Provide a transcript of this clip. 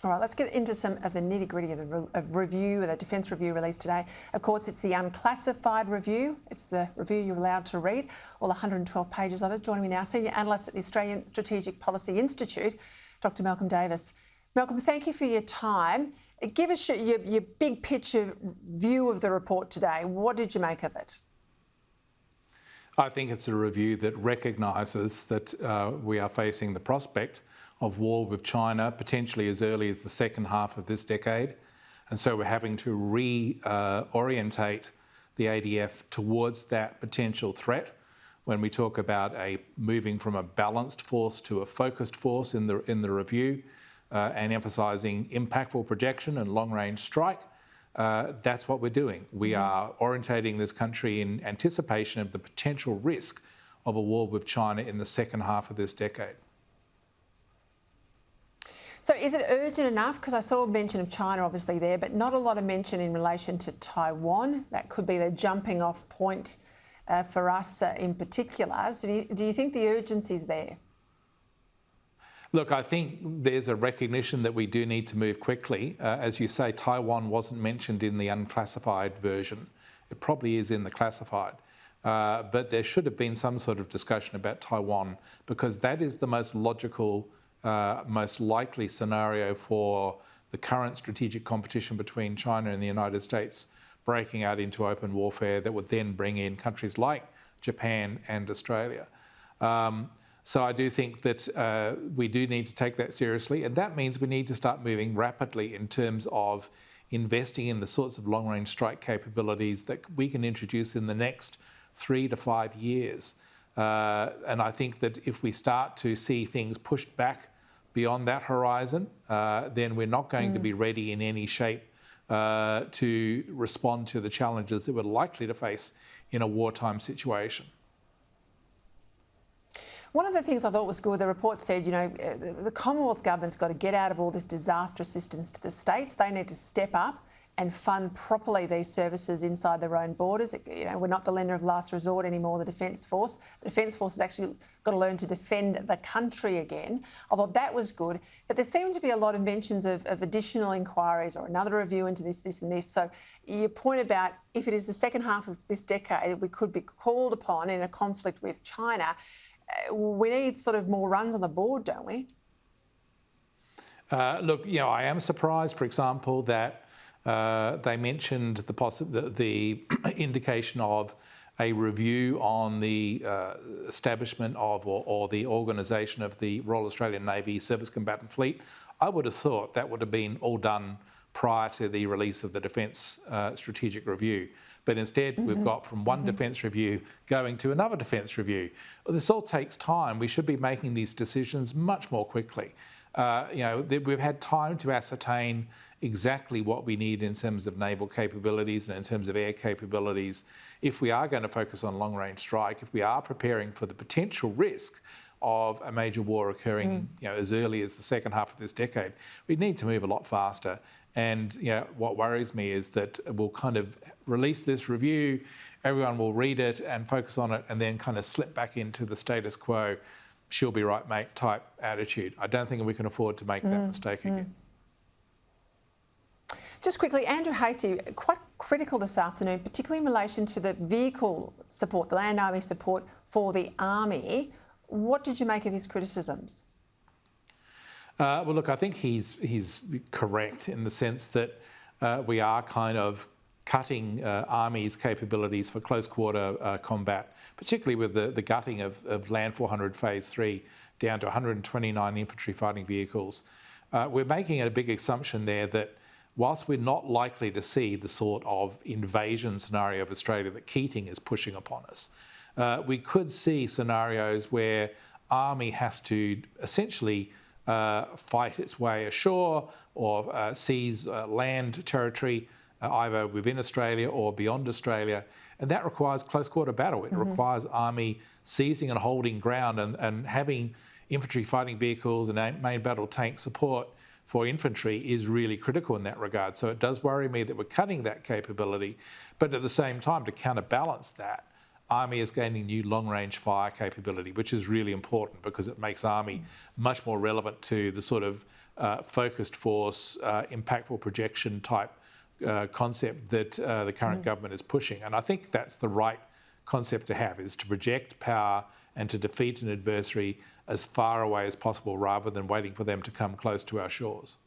All right, let's get into some of the nitty-gritty of the Defence Review released today. Of course, it's the unclassified review. It's the review you're allowed to read, all 112 pages of it. Joining me now, Senior Analyst at the Australian Strategic Policy Institute, Dr Malcolm Davis. Malcolm, thank you for your time. Give us your big picture view of the report today. What did you make of it? I think it's a review that recognises that we are facing the prospect of war with China potentially as early as the second half of this decade. And so we're having to reorientate the ADF towards that potential threat when we talk about moving from a balanced force to a focused force in the review and emphasising impactful projection and long-range strike. That's what we're doing. We are orientating this country in anticipation of the potential risk of a war with China in the second half of this decade. So is it urgent enough? Because I saw a mention of China obviously there, but not a lot of mention in relation to Taiwan. That could be the jumping off point for us in particular. So do you think the urgency is there? Look, I think there's a recognition that we do need to move quickly. As you say, Taiwan wasn't mentioned in the unclassified version. It probably is in the classified. But there should have been some sort of discussion about Taiwan because that is the most logical, most likely scenario for the current strategic competition between China and the United States breaking out into open warfare that would then bring in countries like Japan and Australia. So I do think that we do need to take that seriously, and that means we need to start moving rapidly in terms of investing in the sorts of long-range strike capabilities that we can introduce in the next 3 to 5 years. And I think that if we start to see things pushed back beyond that horizon, then we're not going to be ready in any shape to respond to the challenges that we're likely to face in a wartime situation. One of the things I thought was good, the report said, you know, the Commonwealth government's got to get out of all this disaster assistance to the states. They need to step up and fund properly these services inside their own borders. You know, we're not the lender of last resort anymore, the Defence Force. The Defence Force has actually got to learn to defend the country again. I thought that was good. But there seemed to be a lot of mentions of additional inquiries or another review into this and this. So your point about if it is the second half of this decade, we could be called upon in a conflict with China. We need sort of more runs on the board, don't we? Look, you know, I am surprised, for example, that they mentioned the indication of a review on the establishment of or the organisation of the Royal Australian Navy Surface Combatant Fleet. I would have thought that would have been all done prior to the release of the Defence Strategic Review. But instead, we've got from one defence review going to another defence review. This all takes time. We should be making these decisions much more quickly. You know, we've had time to ascertain exactly what we need in terms of naval capabilities and in terms of air capabilities. If we are going to focus on long-range strike, if we are preparing for the potential risk of a major war occurring, you know, as early as the second half of this decade, we need to move a lot faster. And you know, what worries me is that we'll kind of release this review, everyone will read it and focus on it, and then kind of slip back into the status quo, she'll be right, mate, type attitude. I don't think we can afford to make that mistake again. Just quickly, Andrew Hastie, quite critical this afternoon, particularly in relation to the vehicle support, the Land Army support for the Army. What did you make of his criticisms? Well, look, I think he's correct in the sense that we are kind of cutting Army's capabilities for close quarter combat, particularly with the gutting of Land 400 Phase 3 down to 129 infantry fighting vehicles. We're making a big assumption there that whilst we're not likely to see the sort of invasion scenario of Australia that Keating is pushing upon us, we could see scenarios where Army has to essentially fight its way ashore or seize land territory either within Australia or beyond Australia. And that requires close quarter battle. It requires Army seizing and holding ground and having infantry fighting vehicles and main battle tank support for infantry is really critical in that regard. So it does worry me that we're cutting that capability, but at the same time, to counterbalance that, Army is gaining new long-range fire capability, which is really important because it makes Army much more relevant to the sort of focused force, impactful projection type concept that the current government is pushing. And I think that's the right concept to have, is to project power and to defeat an adversary as far away as possible rather than waiting for them to come close to our shores.